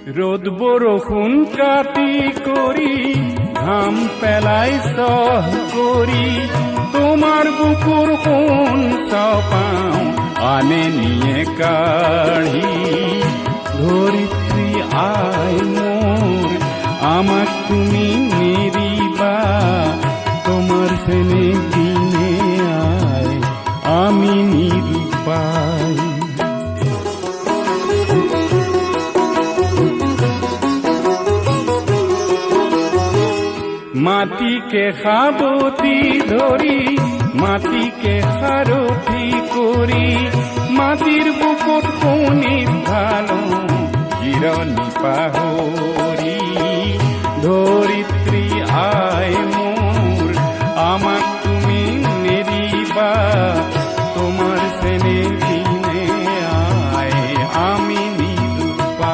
ৰোদ বৰষুণ কাটি কৰি ঘাম পেলাই সহ কৰি তোমাৰ বুকুৰ সোণ চাপাওঁ আনে নিয়ে কাঢ়ি ধৰিত্ৰী আই মোৰ আমাক তুমি নেৰিবা তোমাৰ চেনে দিনে আই আমি নিৰুপাই মাটিকে সাবতি ধৰি মাটিকে সাৰথি কৰি মাটিৰ বুকুত শুনি ভালো জিৰণি পাহৰি ধৰিত্ৰী আই